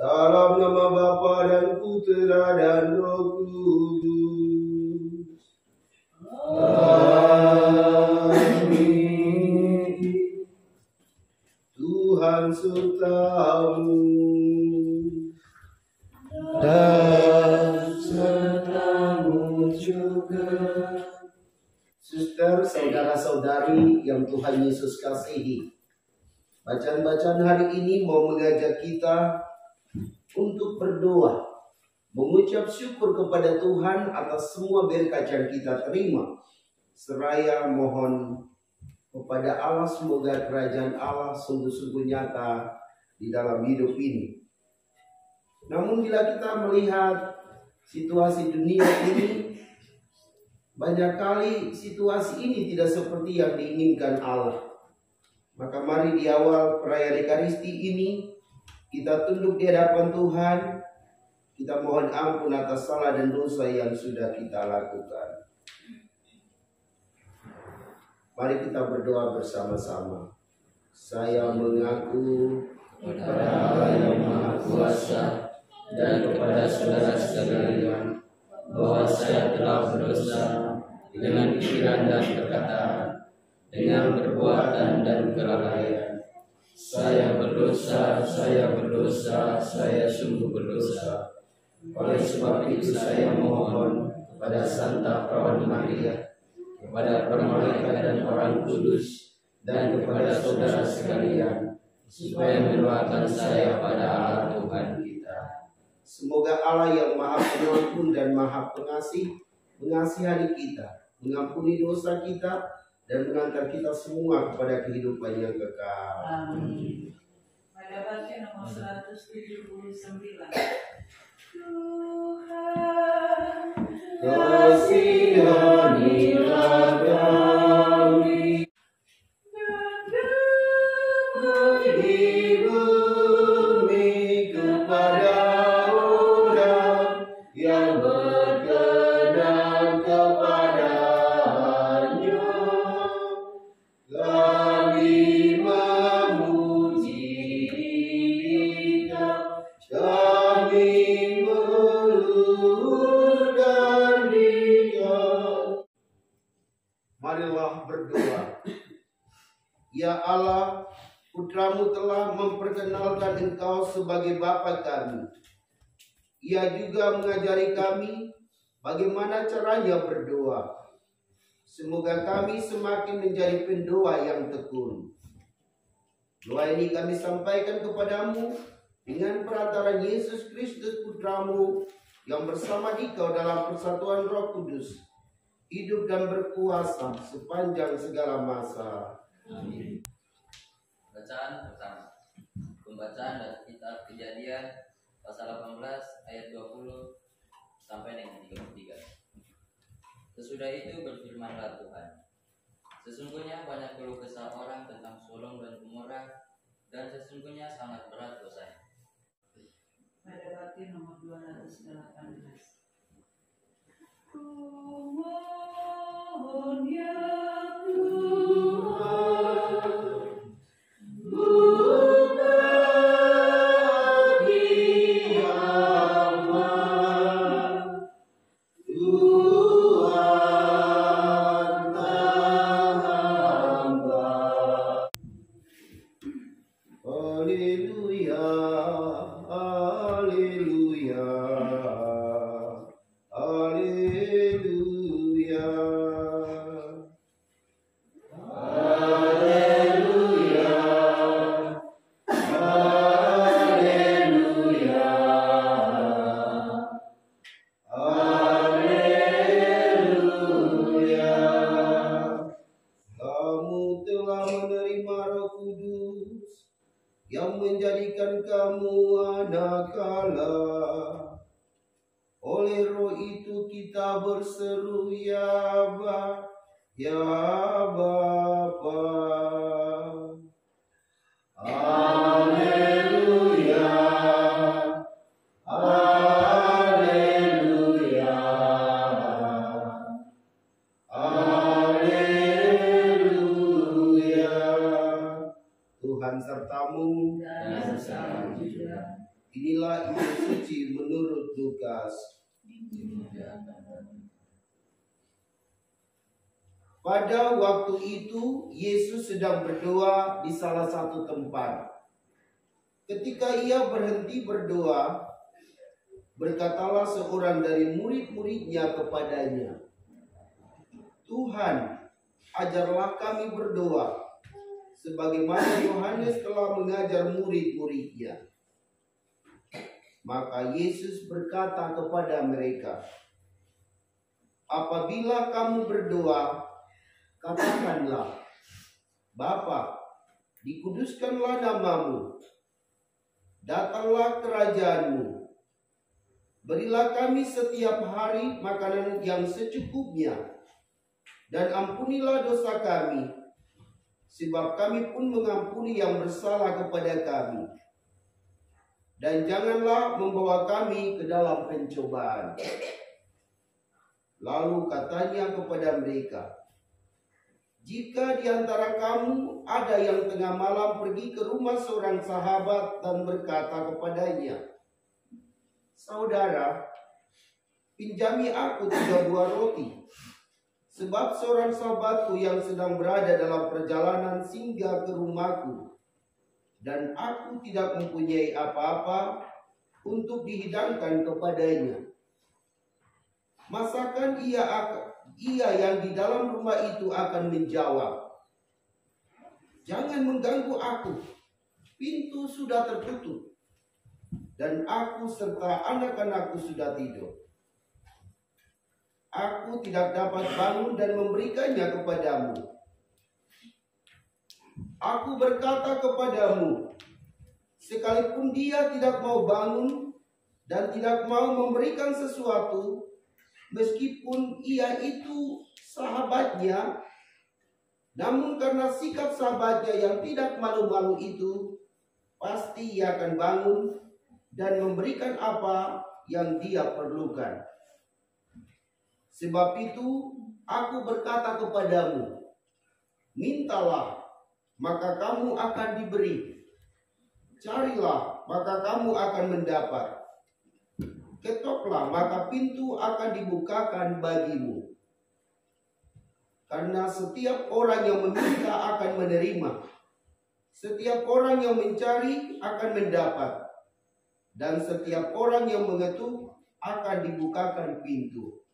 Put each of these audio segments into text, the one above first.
Dalam nama Bapa dan Putera dan Roh Kudus. Amin. Tuhan sertamu dan sertamu juga. Suster, saudara-saudari yang Tuhan Yesus kasihi, bacaan-bacaan hari ini mau mengajak kita untuk berdoa, mengucap syukur kepada Tuhan atas semua berkat yang kita terima, seraya mohon kepada Allah semoga kerajaan Allah sungguh-sungguh nyata di dalam hidup ini. Namun bila kita melihat situasi dunia ini, banyak kali situasi ini tidak seperti yang diinginkan Allah. Maka mari di awal perayaan Ekaristi ini kita tunduk di hadapan Tuhan, kita mohon ampun atas salah dan dosa yang sudah kita lakukan. Mari kita berdoa bersama-sama. Saya mengaku kepada Allah yang Maha Kuasa dan kepada saudara sekalian bahwa saya telah berdosa dengan pikiran dan perkataan, dengan perbuatan dan kelalaian. Saya berdosa, saya sungguh berdosa. Oleh sebab itu saya mohon kepada Santa Perawan Maria, kepada para malaikat dan orang kudus, dan kepada saudara sekalian, supaya mendoakan saya pada Allah Tuhan kita. Semoga Allah yang Maha Pengampun dan Maha Pengasih mengasihani kita, mengampuni dosa kita, dan mengantar kita semua kepada kehidupan yang kekal. Amin. Pada baca nomor 179. Tuhan, kasihanilah kami, di bumi kepada orang yang berkenan kepadanya. Kami memuji Dia, kami meluluhkan Dia. Marilah berdoa. Ya Allah, Putramu telah memperkenalkan Engkau sebagai Bapa kami. Ia juga mengajari kami bagaimana caranya berdoa. Semoga kami semakin menjadi pendoa yang tekun. Doa ini kami sampaikan kepadamu dengan perantaraan Yesus Kristus Putramu yang bersama Dikau dalam persatuan Roh Kudus, hidup dan berkuasa sepanjang segala masa. Amin. Bacaan pertama. Pembacaan dari kitab Kejadian pasal 18 ayat 20 sampai dengan 33. Sesudah itu berfirmanlah Tuhan, sesungguhnya banyak keluh kesah orang tentang Sodom dan Gomora, dan sesungguhnya sangat berat dosanya. pada baca nomor 218. Kumohon ya Tuhan, buka diamlah, Tuhan hamba. Haleluya, haleluya, haleluya. Haleluya, haleluya, haleluya. Kamu telah menerima Roh Kudus yang menjadikan kamu anak Allah. Oleh Roh itu kita berseru, ya Bapa, ya Bapa. Haleluya, haleluya, haleluya. Tuhan sertamu dan bersama juga. Inilah Injil suci menurut Lukas. Pada waktu itu Yesus sedang berdoa di salah satu tempat. Ketika ia berhenti berdoa, berkatalah seorang dari murid-muridnya kepadanya, "Tuhan, ajarlah kami berdoa, sebagaimana Yohanes telah mengajar murid-muridnya." Maka Yesus berkata kepada mereka, "Apabila kamu berdoa, katakanlah, Bapa, dikuduskanlah namamu, datanglah kerajaanmu, berilah kami setiap hari makanan yang secukupnya, dan ampunilah dosa kami, sebab kami pun mengampuni yang bersalah kepada kami. Dan janganlah membawa kami ke dalam pencobaan." Lalu katanya kepada mereka, "Jika di antara kamu ada yang tengah malam pergi ke rumah seorang sahabat dan berkata kepadanya, 'Saudara, pinjami aku 3 buah roti, sebab seorang sahabatku yang sedang berada dalam perjalanan singgah ke rumahku, dan aku tidak mempunyai apa-apa untuk dihidangkan kepadanya.' Masakan ia yang di dalam rumah itu akan menjawab, 'Jangan mengganggu aku, pintu sudah tertutup, dan aku serta anak-anakku sudah tidur. Aku tidak dapat bangun dan memberikannya kepadamu.' Aku berkata kepadamu, sekalipun dia tidak mau bangun dan tidak mau memberikan sesuatu, meskipun ia itu sahabatnya, namun karena sikap sahabatnya yang tidak malu-malu itu, pasti ia akan bangun dan memberikan apa yang dia perlukan. Sebab itu aku berkata kepadamu, mintalah, maka kamu akan diberi. Carilah, maka kamu akan mendapat. Ketoklah, maka pintu akan dibukakan bagimu. Karena setiap orang yang meminta akan menerima, setiap orang yang mencari akan mendapat, dan setiap orang yang mengetuk akan dibukakan pintu.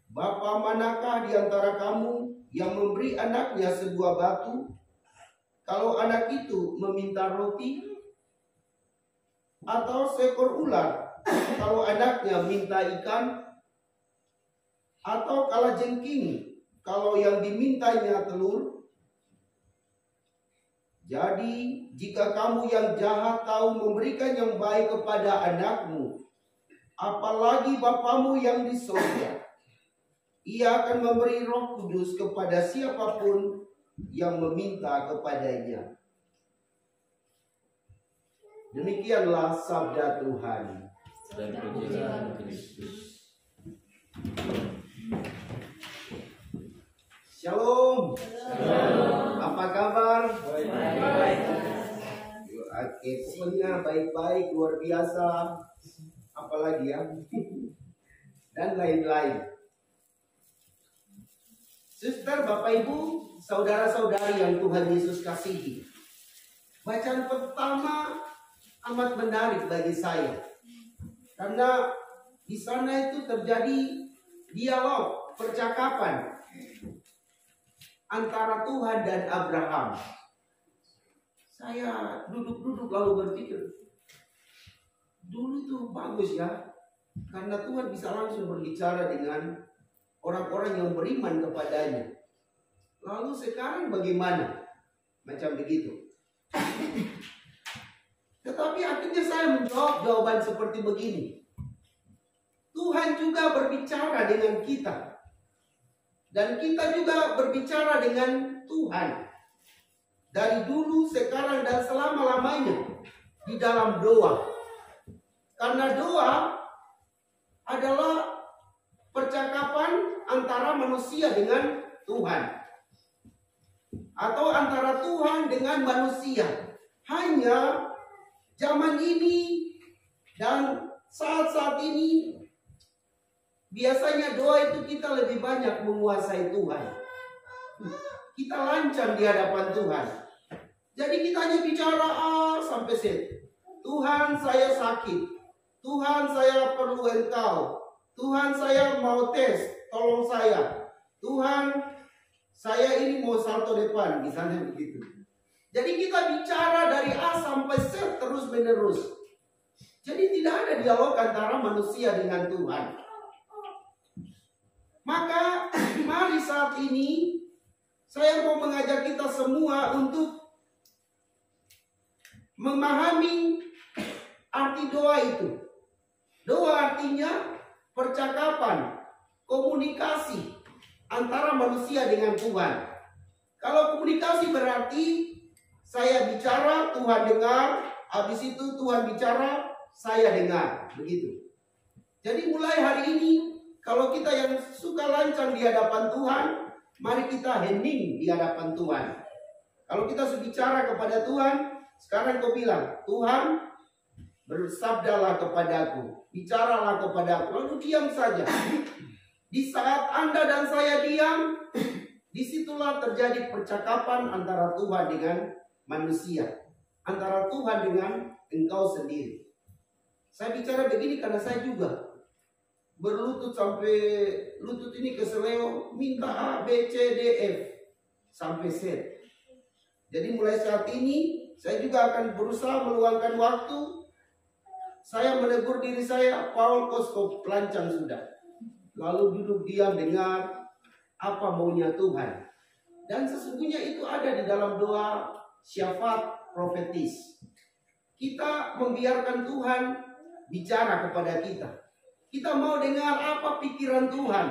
Bapa manakah di antara kamu yang memberi anaknya sebuah batu, kalau anak itu meminta roti? Atau seekor ular kalau anaknya minta ikan? Atau kalajengking kalau yang dimintanya telur? Jadi jika kamu yang jahat tahu memberikan yang baik kepada anakmu, apalagi Bapamu yang di surga, Ia akan memberi Roh Kudus kepada siapapun yang meminta kepadanya." Demikianlah sabda Tuhan. Dan pujilah Kristus. Shalom. Apa kabar? Baik. Oke, pokoknya baik-baik, luar biasa. Apalagi ya? Dan lain-lain. Suster, Bapak Ibu, saudara-saudari yang Tuhan Yesus kasihi, bacaan pertama amat menarik bagi saya, karena di sana itu terjadi dialog, percakapan antara Tuhan dan Abraham. Saya duduk-duduk lalu berpikir, dulu itu bagus ya, karena Tuhan bisa langsung berbicara dengan orang-orang yang beriman kepadanya. Lalu sekarang bagaimana? Macam begitu. Tetapi akhirnya saya menjawab jawaban seperti begini. Tuhan juga berbicara dengan kita. Dan kita juga berbicara dengan Tuhan. Dari dulu, sekarang, dan selama-lamanya di dalam doa. Karena doa adalah percakapan antara manusia dengan Tuhan. Atau antara Tuhan dengan manusia. Hanya zaman ini dan saat-saat ini biasanya doa itu kita lebih banyak menguasai Tuhan. Kita lancang di hadapan Tuhan. Jadi kita hanya bicara sampai Z. Tuhan, saya sakit. Tuhan, saya perlu Engkau. Tuhan, saya mau tes, tolong saya. Tuhan, saya ini mau salto depan, misalnya begitu. Jadi kita bicara dari A sampai Z terus menerus. Jadi tidak ada dialog antara manusia dengan Tuhan. Maka mari saat ini saya mau mengajak kita semua untuk memahami arti doa itu. Doa artinya percakapan, komunikasi antara manusia dengan Tuhan. Kalau komunikasi berarti saya bicara, Tuhan dengar, habis itu Tuhan bicara, saya dengar, begitu. Jadi mulai hari ini, kalau kita yang suka lancang di hadapan Tuhan, mari kita hening di hadapan Tuhan. Kalau kita bicara kepada Tuhan, sekarang kau bilang, Tuhan, bersabdalah kepadaku, bicaralah kepadaku, lalu diam saja. Di saat Anda dan saya diam, disitulah terjadi percakapan antara Tuhan dengan manusia, antara Tuhan dengan engkau sendiri. Saya bicara begini karena saya juga berlutut sampai lutut ini keseleo, minta A, B, C, D, F sampai Z. Jadi mulai saat ini saya juga akan berusaha meluangkan waktu. Saya menegur diri saya, Paul Koskop lancang sudah. Lalu duduk diam dengar apa maunya Tuhan. Dan sesungguhnya itu ada di dalam doa syafaat profetis. Kita membiarkan Tuhan bicara kepada kita. Kita mau dengar apa pikiran Tuhan.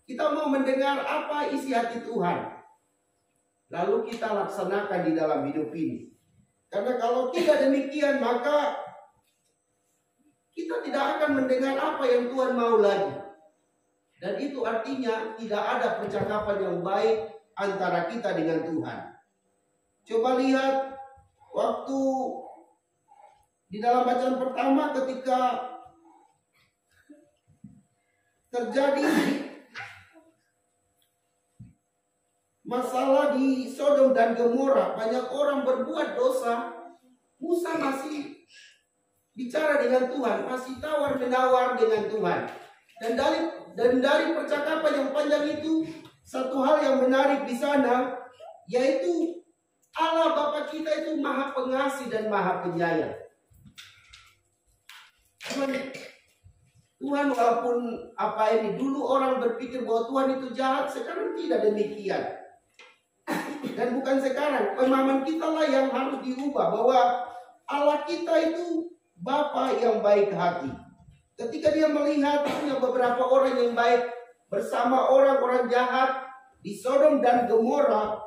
Kita mau mendengar apa isi hati Tuhan. Lalu kita laksanakan di dalam hidup ini. Karena kalau tidak demikian, maka kita tidak akan mendengar apa yang Tuhan mau lagi. Dan itu artinya tidak ada percakapan yang baik antara kita dengan Tuhan. Coba lihat waktu di dalam bacaan pertama ketika terjadi masalah di Sodom dan Gomora, banyak orang berbuat dosa. Musa masih bicara dengan Tuhan, masih tawar-menawar dengan Tuhan. Dan dari percakapan yang panjang itu, satu hal yang menarik di sana, yaitu Allah Bapa kita itu Maha Pengasih dan Maha Penyayang. Tuhan walaupun apa ini, dulu orang berpikir bahwa Tuhan itu jahat, sekarang tidak demikian. Dan bukan sekarang, pemahaman kita lah yang harus diubah bahwa Allah kita itu Bapa yang baik hati. Ketika dia melihat punya beberapa orang yang baik bersama orang-orang jahat di Sodom dan Gomora,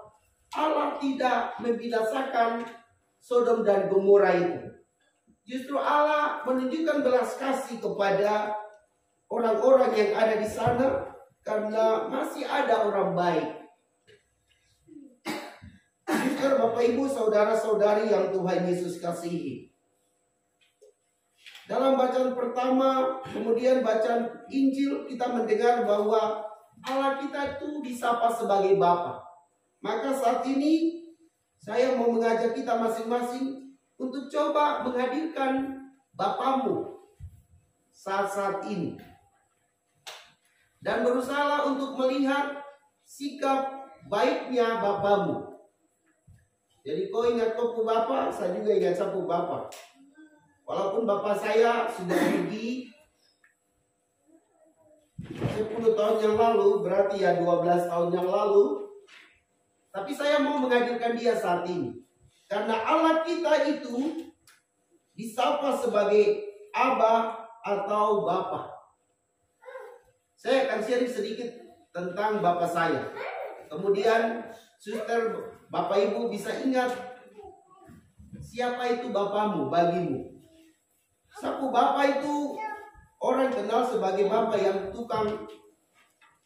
Allah tidak membinasakan Sodom dan Gomora itu. Justru Allah menunjukkan belas kasih kepada orang-orang yang ada di sana karena masih ada orang baik. Bapak Ibu saudara-saudari yang Tuhan Yesus kasihi. Dalam bacaan pertama, kemudian bacaan Injil, kita mendengar bahwa Allah kita itu disapa sebagai Bapa. Maka saat ini saya mau mengajak kita masing-masing untuk coba menghadirkan Bapamu saat-saat ini. Dan berusaha untuk melihat sikap baiknya Bapamu. Jadi kau ingat Topu Bapa, saya juga ingat Sapu Bapa. Walaupun Bapak saya sudah pergi 10 tahun yang lalu, berarti ya 12 tahun yang lalu. Tapi saya mau menghadirkan dia saat ini. Karena Allah kita itu disapa sebagai Aba atau Bapa. Saya akan sharing sedikit tentang Bapak saya. Kemudian suster, Bapak Ibu bisa ingat siapa itu Bapamu bagimu. Sapu Bapak itu orang kenal sebagai Bapak yang tukang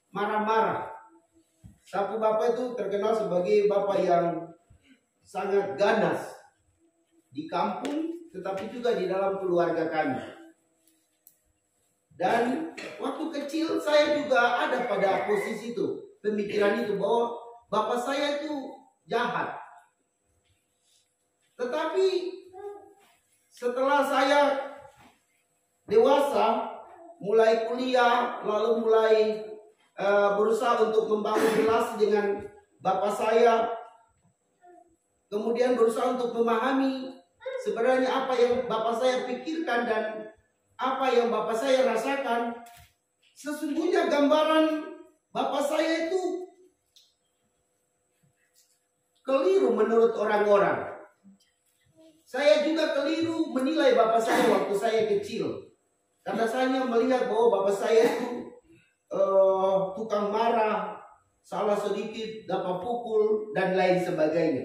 marah-marah. Sapu Bapak itu terkenal sebagai Bapak yang sangat ganas. Di kampung tetapi juga di dalam keluarga kami. Dan waktu kecil saya juga ada pada posisi itu, pemikiran itu bahwa bapak saya itu jahat. Tetapi setelah saya dewasa, mulai kuliah, lalu mulai berusaha untuk membangun relasi dengan bapak saya, kemudian berusaha untuk memahami sebenarnya apa yang bapak saya pikirkan dan apa yang bapak saya rasakan. Sesungguhnya gambaran bapak saya itu keliru menurut orang-orang. Saya juga keliru menilai bapak saya waktu saya kecil. Karena saya melihat bahwa bapak saya itu tukang marah, salah sedikit dapat pukul, dan lain sebagainya.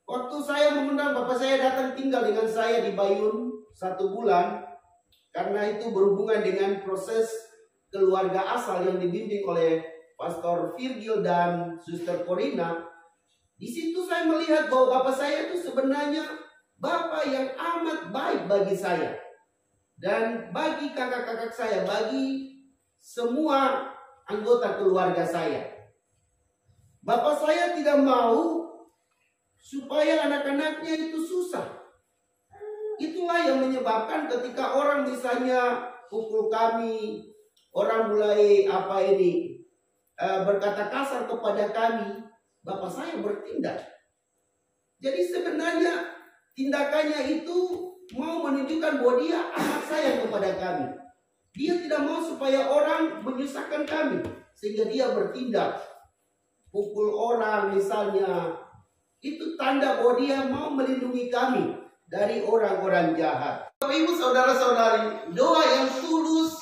Waktu saya mengundang bapak saya datang tinggal dengan saya di Bayun 1 bulan, karena itu berhubungan dengan proses keluarga asal yang dibimbing oleh Pastor Virgil dan Suster Corina. Di situ saya melihat bahwa bapak saya itu sebenarnya bapak yang amat baik bagi saya dan bagi kakak-kakak saya, bagi semua anggota keluarga saya. Bapak saya tidak mau supaya anak-anaknya itu susah. Itulah yang menyebabkan ketika orang misalnya pukul kami, orang mulai berkata kasar kepada kami, bapak saya bertindak. Jadi sebenarnya tindakannya itu mau menunjukkan bahwa dia amat sayang kepada kami. Dia tidak mau supaya orang menyusahkan kami, sehingga dia bertindak. Pukul orang misalnya, itu tanda bahwa dia mau melindungi kami dari orang-orang jahat. Bapak Ibu saudara-saudari, doa yang tulus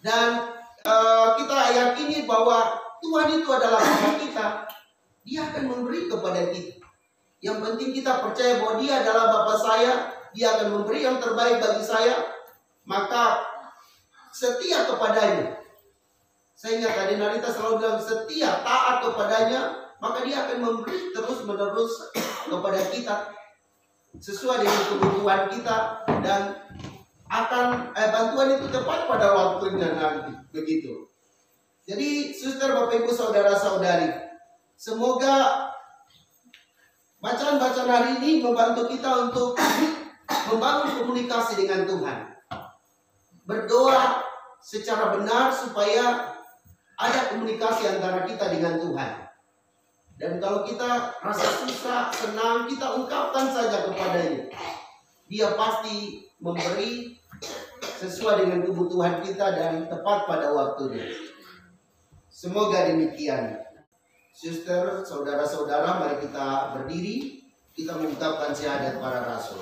dan kita yakini bahwa Tuhan itu adalah Bapa kita, Dia akan memberi kepada kita. Yang penting kita percaya bahwa Dia adalah Bapa saya, Dia akan memberi yang terbaik bagi saya, maka setia kepadanya. Saya ingat tadi Narita selalu bilang setia, taat kepadanya, maka Dia akan memberi terus-menerus kepada kita sesuai dengan kebutuhan kita, dan akan bantuan itu tepat pada waktunya nanti. Begitu. Jadi suster, Bapak Ibu, saudara-saudari, semoga bacaan-bacaan hari ini membantu kita untuk membangun komunikasi dengan Tuhan. Berdoa secara benar supaya ada komunikasi antara kita dengan Tuhan. Dan kalau kita rasa susah, senang, kita ungkapkan saja kepadanya. Dia pasti memberi sesuai dengan kebutuhan kita dan tepat pada waktunya. Semoga demikian. Suster, saudara-saudara, mari kita berdiri. Kita mengucapkan syahadat para rasul.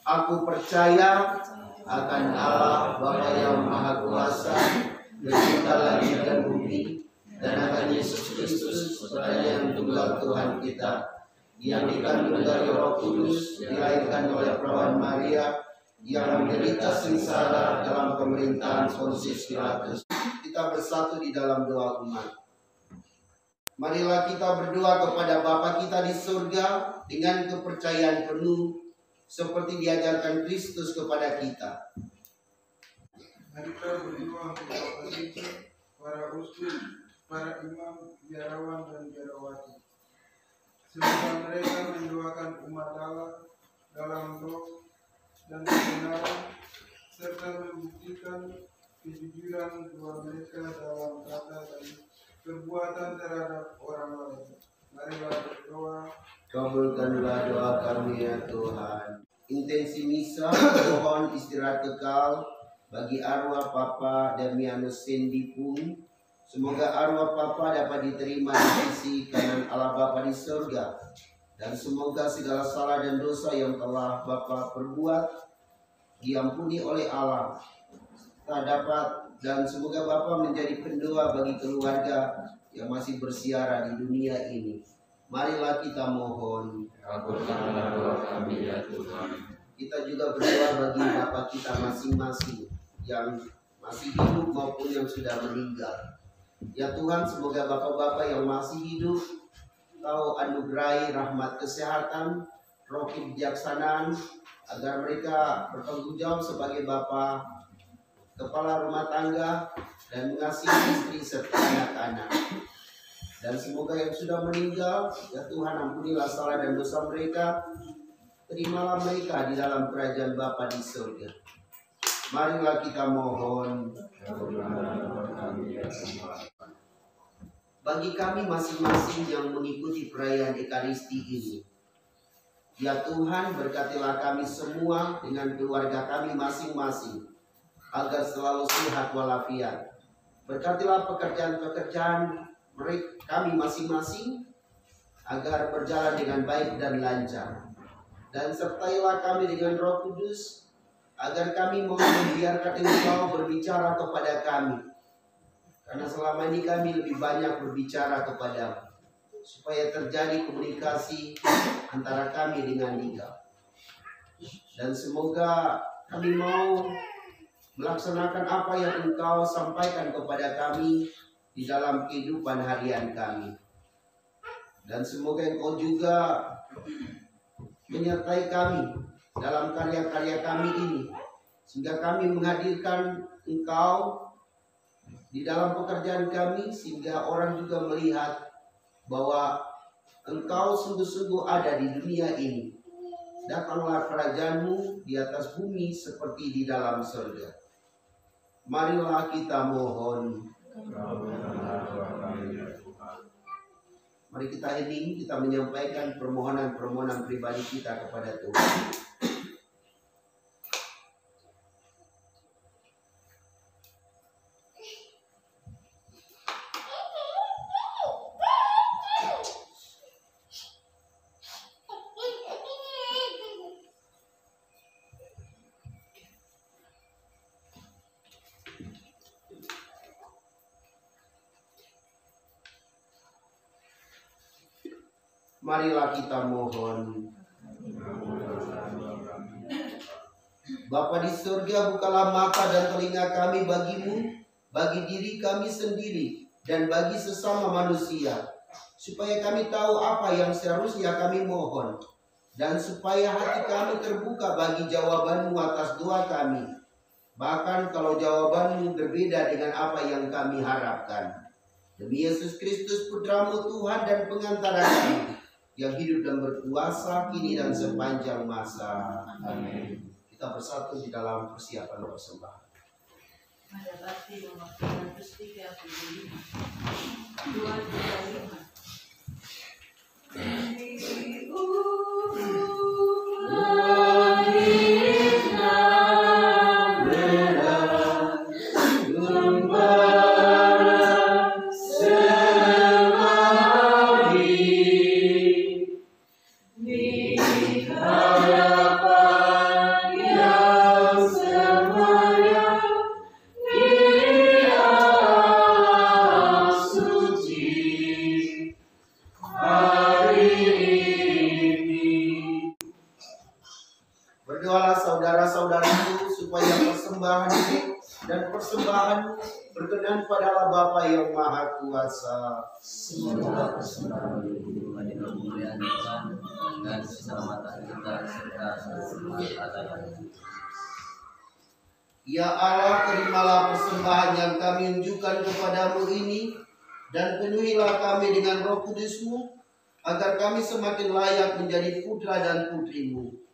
Aku percaya akan Allah Bapa yang Maha Kuasa, pencipta langit dan bumi, dan akan Yesus Kristus, putranya yang tunggal Tuhan kita, yang dikandung dari Roh Kudus, dilahirkan oleh perawan Maria, yang menderita sengsara dalam pemerintahan Pontius Pilatus. Kita bersatu di dalam doa umat. Marilah kita berdoa kepada Bapa kita di surga dengan kepercayaan penuh, seperti diajarkan Kristus kepada kita. Mari kita berdoa kepada para uskup, para imam, biarawan dan biarawati. Semoga mereka mendoakan umat Allah dalam roh dan kebenaran, serta membuktikan kejujuran doa mereka dalam kata dan perbuatan terhadap orang lain. Marilah berdoa. Kabulkanlah doa kami ya Tuhan. Intensi misa mohon istirahat kekal bagi arwah Papa Damianus Sendipun. Semoga arwah Papa dapat diterima di sisi kanan Allah Bapa di surga. Dan semoga segala salah dan dosa yang telah Bapa perbuat diampuni oleh Allah. Tak dapat, dan semoga Bapa menjadi pendoa bagi keluarga yang masih bersiara di dunia ini. Marilah kita mohon. Kabulkanlah doa kami ya Tuhan. Kita juga berdoa bagi Bapak kita masing-masing yang masih hidup maupun yang sudah meninggal. Ya Tuhan, semoga Bapak-Bapak yang masih hidup Kau anugerahi rahmat kesehatan, roh kebijaksanaan, agar mereka bertanggung jawab sebagai bapa, kepala rumah tangga, dan mengasihi istri serta anak-anak. Dan semoga yang sudah meninggal, ya Tuhan ampunilah salah dan dosa mereka, terimalah mereka di dalam kerajaan Bapa di surga. Marilah kita mohon. Bagi kami masing-masing yang mengikuti perayaan Ekaristi ini, ya Tuhan, berkatilah kami semua dengan keluarga kami masing-masing, agar selalu sehat walafiat. Berkatilah pekerjaan-pekerjaan kami masing-masing, agar berjalan dengan baik dan lancar. Dan sertailah kami dengan Roh Kudus, agar kami mau membiarkan Engkau berbicara kepada kami. Karena selama ini kami lebih banyak berbicara kepadamu, supaya terjadi komunikasi antara kami dengan Engkau. Dan semoga kami mau melaksanakan apa yang Engkau sampaikan kepada kami di dalam kehidupan harian kami. Dan semoga Engkau juga menyertai kami dalam karya-karya kami ini, sehingga kami menghadirkan Engkau di dalam pekerjaan kami, sehingga orang juga melihat bahwa Engkau sungguh-sungguh ada di dunia ini. Datanglah kerajaan-Mu di atas bumi seperti di dalam surga. Marilah kita mohon. Mari kita hening, kita menyampaikan permohonan-permohonan pribadi kita kepada Tuhan. Marilah kita mohon. Bapa di surga, bukalah mata dan telinga kami bagimu, bagi diri kami sendiri, dan bagi sesama manusia, supaya kami tahu apa yang seharusnya kami mohon, dan supaya hati kami terbuka bagi jawaban-Mu atas doa kami, bahkan kalau jawaban-Mu berbeda dengan apa yang kami harapkan. Demi Yesus Kristus, Putra-Mu Tuhan dan pengantara kami, yang hidup dan berkuasa kini dan sepanjang masa. Amin. Kita bersatu di dalam persiapan persembahan. Pada bakti nomor 335 235. Berdoalah saudara-saudaraku supaya persembahan ini dan persembahan berkenan pada Allah Bapa yang Maha Kuasa. Semoga persembahan itu bagi kemuliaan Tuhan dan keselamatan kita serta seluruh masyarakat. Ya Allah, terimalah persembahan yang kami unjukkan kepadamu ini, dan penuhilah kami dengan Roh Kudus-Mu, agar kami semakin layak menjadi putra dan putri-Mu.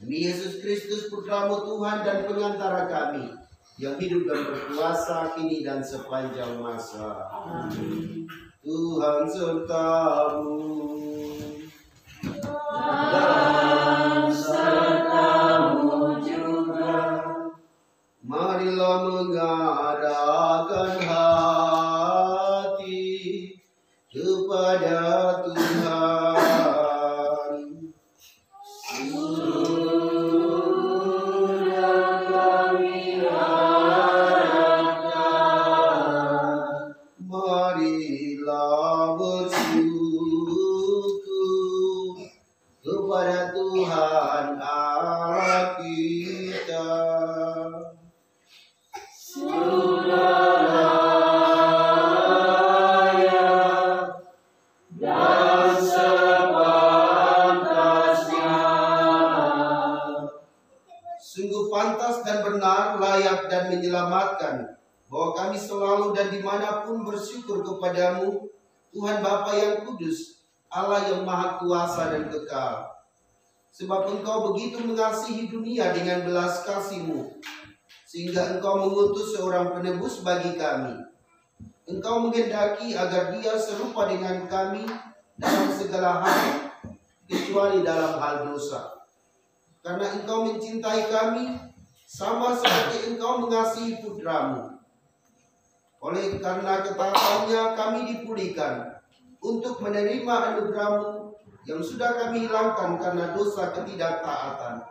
Demi Yesus Kristus, Putra-Mu Tuhan dan pengantara kami, yang hidup dan berkuasa kini dan sepanjang masa. Amin. Tuhan serta-Mu. Dan serta-Mu juga. Marilah mengarahkan hati kepada Tuhan. Marilah bersyukur kepada Tuhan Allah kita. Sudah layak dan sungguh pantas dan benar, layak dan menyelamatkan, bahwa kami selalu dan dimanapun bersyukur kepadamu, Tuhan Bapa yang kudus, Allah yang maha kuasa dan kekal. Sebab Engkau begitu mengasihi dunia dengan belas kasih-Mu, sehingga Engkau mengutus seorang penebus bagi kami. Engkau menghendaki agar dia serupa dengan kami dalam segala hal, kecuali dalam hal dosa. Karena Engkau mencintai kami, sama seperti Engkau mengasihi putra-Mu. Oleh karena ketaatannya kami dipulihkan, untuk menerima anugerah-Mu yang sudah kami hilangkan karena dosa ketidaktaatan.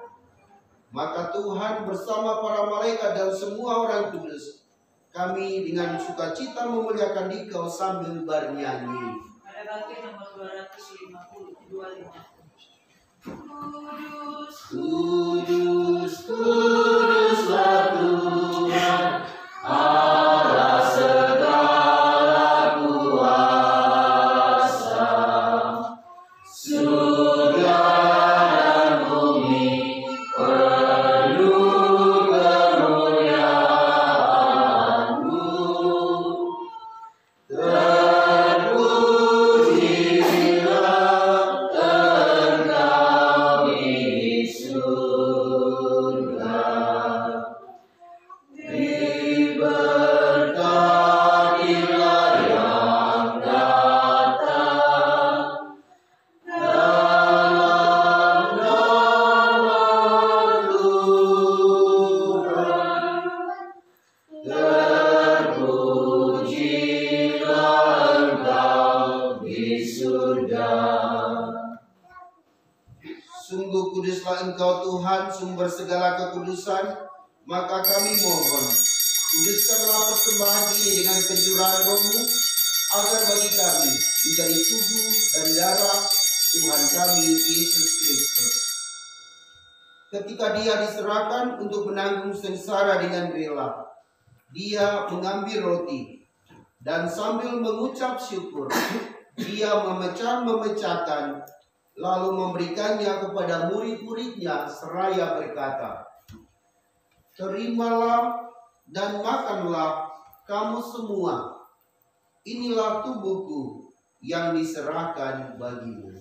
Maka Tuhan bersama para malaikat dan semua orang kudus, kami dengan sukacita memuliakan Dikau sambil bernyanyi. Pada baki nomor 250, 25. Kudus, kuduslah Tuhan, Allah segala kuasa. Surga dan bumi penuh kemuliaan-Mu. Terpujilah Engkau di surga. Diberkatilah yang datang dalam nama Tuhan. Terpujilah Engkau di surga. Sungguh kuduslah Engkau Tuhan, sumber segala kekudusan, maka kami mohon, kuduskanlah persembahan ini dengan pencurahan Roh-Mu, agar bagi kami menjadi tubuh dan darah Tuhan kami Yesus Kristus. Ketika Dia diserahkan untuk menanggung sengsara dengan rela, Dia mengambil roti dan sambil mengucap syukur, Dia memecahkan, lalu memberikannya kepada murid-muridnya seraya berkata, "Terimalah dan makanlah kamu semua. Inilah tubuhku yang diserahkan bagimu."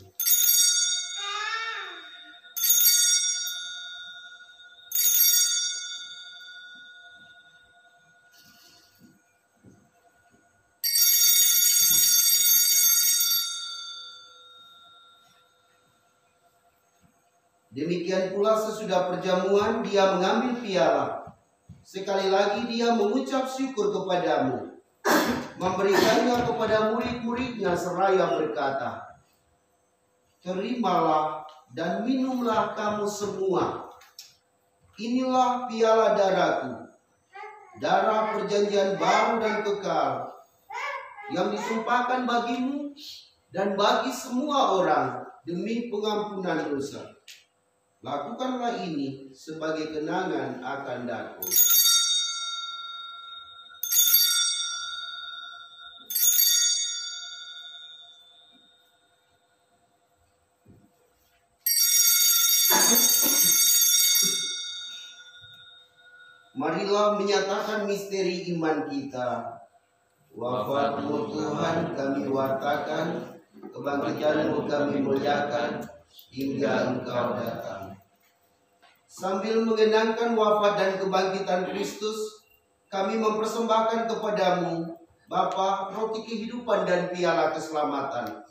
Demikian pula sesudah perjamuan Dia mengambil piala. Sekali lagi Dia mengucap syukur kepadamu, memberikannya kepada murid-muridnya seraya berkata, "Terimalah dan minumlah kamu semua. Inilah piala darahku, darah perjanjian baru dan kekal, yang disumpahkan bagimu dan bagi semua orang demi pengampunan dosa. Lakukanlah ini sebagai kenangan akan Aku." Marilah menyatakan misteri iman kita. Wafat-Mu Tuhan kami wartakan, kebangkitan-Mu kami muliakan, hingga Engkau datang. Sambil mengenangkan wafat dan kebangkitan Kristus, kami mempersembahkan kepadamu, Bapa, roti kehidupan dan piala keselamatan.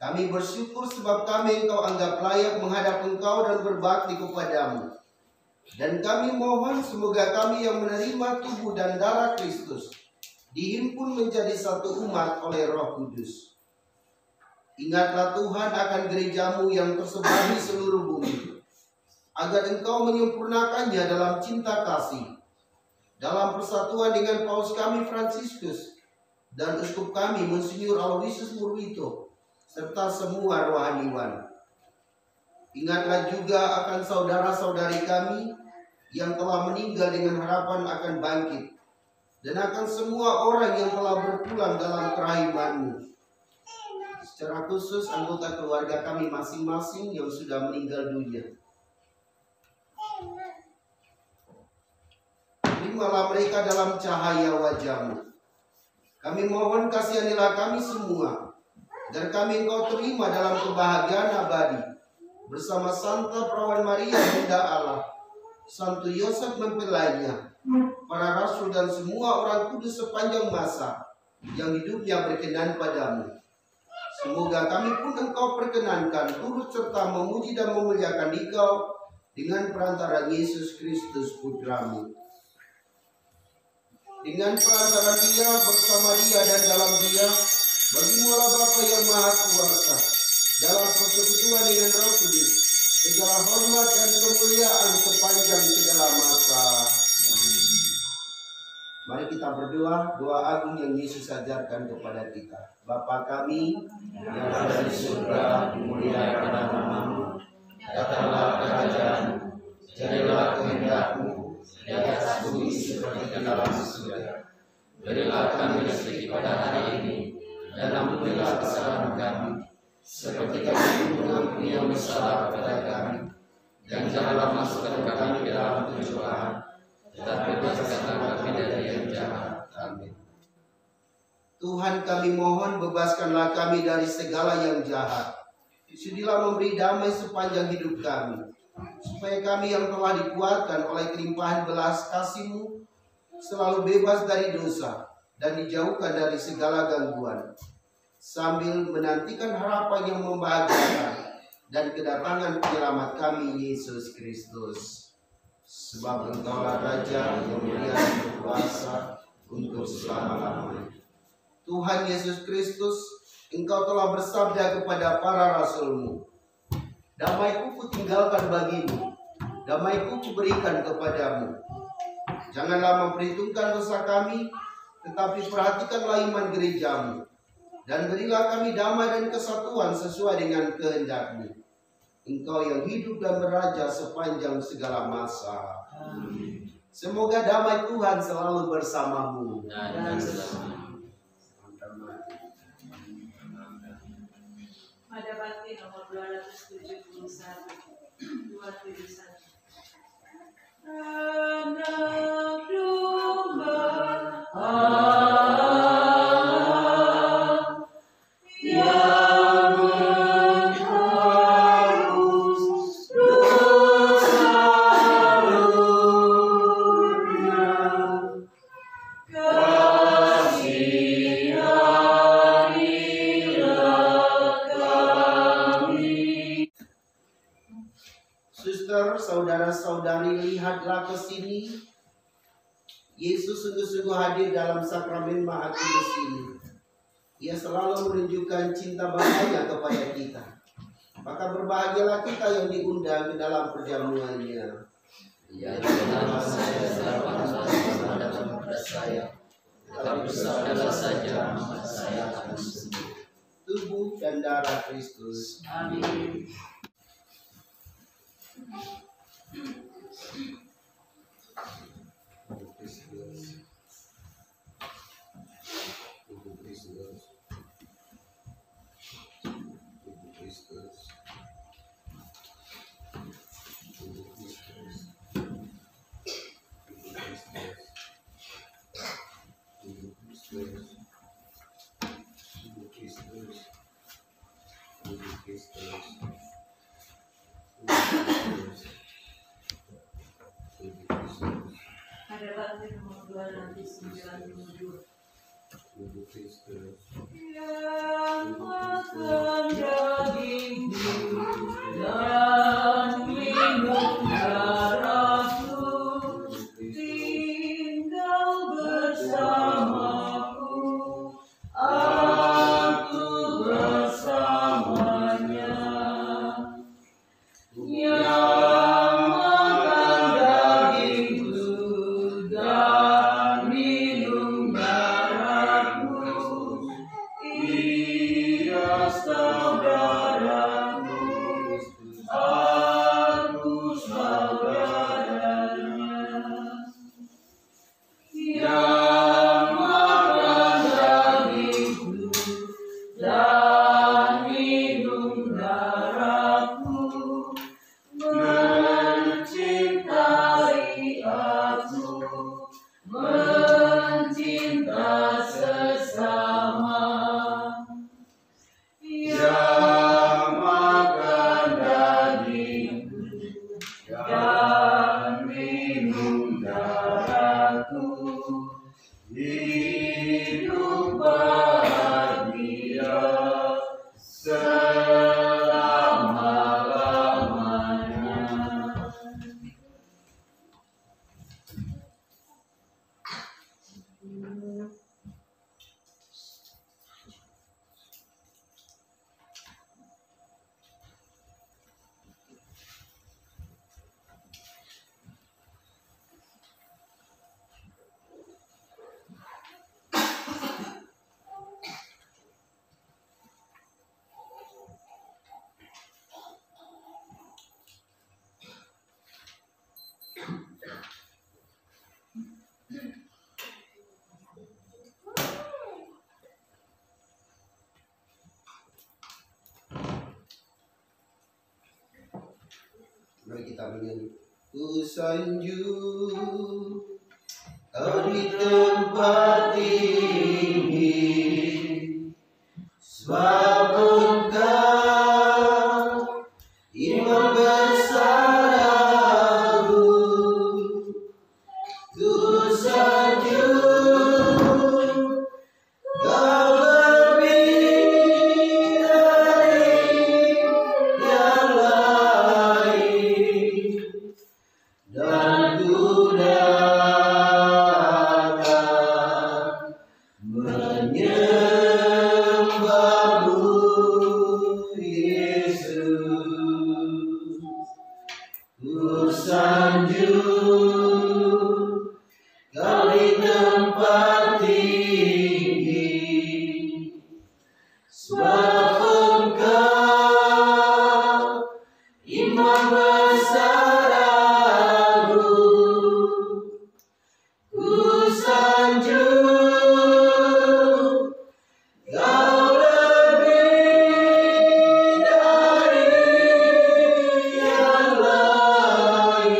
Kami bersyukur sebab kami Engkau anggap layak menghadap Engkau dan berbakti kepadamu. Dan kami mohon semoga kami yang menerima tubuh dan darah Kristus dihimpun menjadi satu umat oleh Roh Kudus. Ingatlah Tuhan akan gereja-Mu yang tersebar di seluruh bumi, agar Engkau menyempurnakannya dalam cinta kasih, dalam persatuan dengan Paus kami Fransiskus dan Uskup kami Monsinyur Aloysius Murwito, serta semua rohaniwan. Ingatlah juga akan saudara-saudari kami yang telah meninggal dengan harapan akan bangkit, dan akan semua orang yang telah berpulang dalam kerahiman-Mu. Secara khusus anggota keluarga kami masing-masing yang sudah meninggal dunia. terimalah mereka dalam cahaya wajah-Mu. Kami mohon kasihanilah kami semua, agar kami Engkau terima dalam kebahagiaan abadi, bersama Santa Perawan Maria Bunda Allah, Santo Yosef mempelainya, para rasul dan semua orang kudus sepanjang masa yang hidupnya berkenan padamu. Semoga kami pun Engkau perkenankan turut serta memuji dan memuliakan Engkau dengan perantara Yesus Kristus Putra-Mu. Dengan perantara Dia, bersama Dia dan dalam Dia, bagi-Mu Allah Bapa yang Maha Kuasa, dalam persekutuan dengan Roh Kudus, segala hormat dan kemuliaan sepanjang segala masa. Mari kita berdoa, doa agung yang Yesus ajarkan kepada kita. Bapa kami yang ada di surga, dimuliakanlah nama-Mu, datanglah kerajaan-Mu, jadilah kehendak-Mu di atas bumi seperti di dalam surga. Berilah kami rezeki pada hari ini, dan ampunilah kesalahan kami, seperti kami mengampuni yang bersalah kepada kami. Dan janganlah masukkan kami ke dalam pencobaan, tetapi bebaskanlah kami dari yang jahat. Amin. Tuhan, kami mohon bebaskanlah kami dari segala yang jahat. Sudilah memberi damai sepanjang hidup kami, supaya kami yang telah dikuatkan oleh kelimpahan belas kasih-Mu selalu bebas dari dosa dan dijauhkan dari segala gangguan, sambil menantikan harapan yang membahagiakan dan kedatangan penyelamat kami, Yesus Kristus. Sebab Engkaulah Raja yang mulia dan berkuasa untuk selama-lamanya. Tuhan Yesus Kristus, Engkau telah bersabda kepada para rasul-Mu, damai-Ku kutinggalkan bagimu, damai-Ku kuberikan kepadamu. Janganlah memperhitungkan dosa kami, tetapi perhatikanlah iman gereja-Mu, dan berilah kami damai dan kesatuan sesuai dengan kehendak-Mu. Engkau yang hidup dan beraja sepanjang segala masa. Amin. Semoga damai Tuhan selalu bersama-Mu. Dan Pada bakti nomor 271, 271. Anak domba saudara-saudari, lihatlah ke sini. Yesus sungguh-sungguh hadir dalam sakramen Maha Kudus ini. Ia selalu menunjukkan cinta bapaknya kepada kita. Maka berbahagialah kita yang diundang ke dalam perjamuannya. Ya, nama saya datang kepada saya, tetapi bersabdalah saja, maka saya akan sembuh. Tubuh dan darah Kristus. Amin. Ada bakti nomor 292. Yang makan dagingku dan minum darahku, tinggal bersamaku, aku bersamanya. Yang makan dagingku dan minum darahku, ia saudaraku, Mari kita bernyanyi. Ku sanjung Kau di tempat ini, sebab Engkau Imam besar aku. Ku sanjung Kau lebih dari yang lain, dan ku datang menyembahmu, Yesus. Ku sanjung Kau di tempat tinggi, sebab Engkau Imam besar aku. Ku sanjung Kau lebih dari yang lain,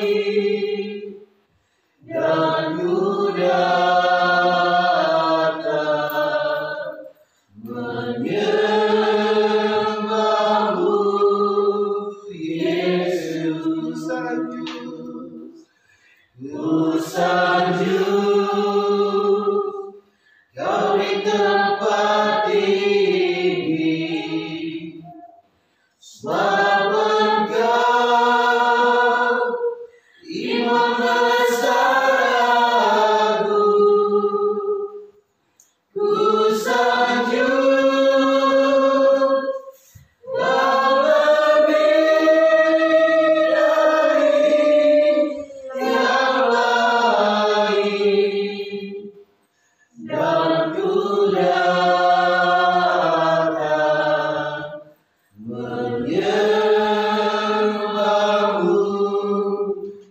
dan ku datang menyembahmu, Yesus. Ku sanjung Kau di tempat tinggi, sebab Engkau Imam besar aku. Ku sanjung Kau lebih dari yang lain, dan ku datang menyembahmu,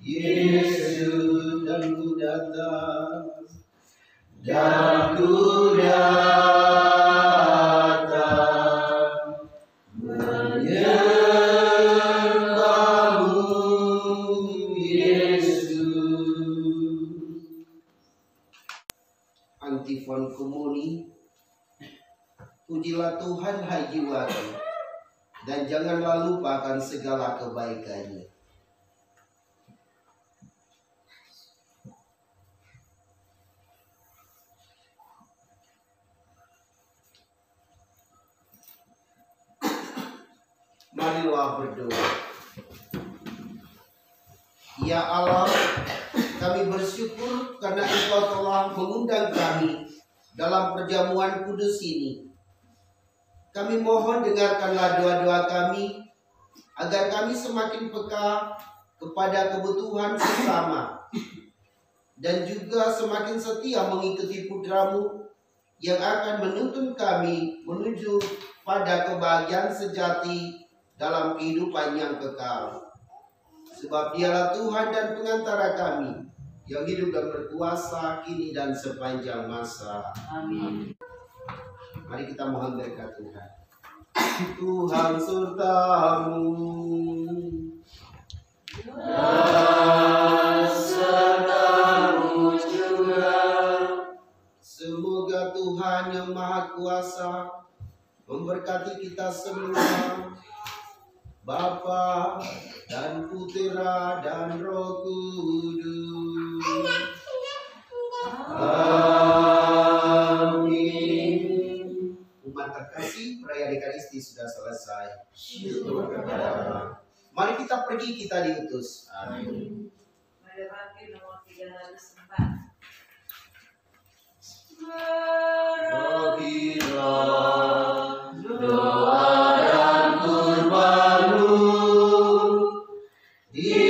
Yesus. Dan ku datang menyembahmu, Yesus. Antifon komuni. Pujilah Tuhan hai jiwaku, dan janganlah lupakan segala kebaikannya. Marilah berdoa. Ya Allah, kami bersyukur karena Engkau telah mengundang kami dalam perjamuan kudus ini. Kami mohon dengarkanlah doa-doa kami, agar kami semakin peka kepada kebutuhan sesama, dan juga semakin setia mengikuti putra-Mu yang akan menuntun kami menuju pada kebahagiaan sejati dalam kehidupan yang kekal. Sebab Dialah Tuhan dan pengantara kami, yang hidup dan berkuasa kini dan sepanjang masa. Amin. Mari kita mohon berkat Tuhan. Tuhan serta-Mu, Dan serta-Mu juga. Semoga Tuhan yang Maha Kuasa memberkati kita semua, Bapa dan Putera dan Roh Kudus. Amin. Umat terkasih, perayaan Ekaristi sudah selesai. Syukur kepada Allah. Mari kita pergi, kita diutus. Amin. Melewati nomor 304. Berilah doa dan kurbanmu di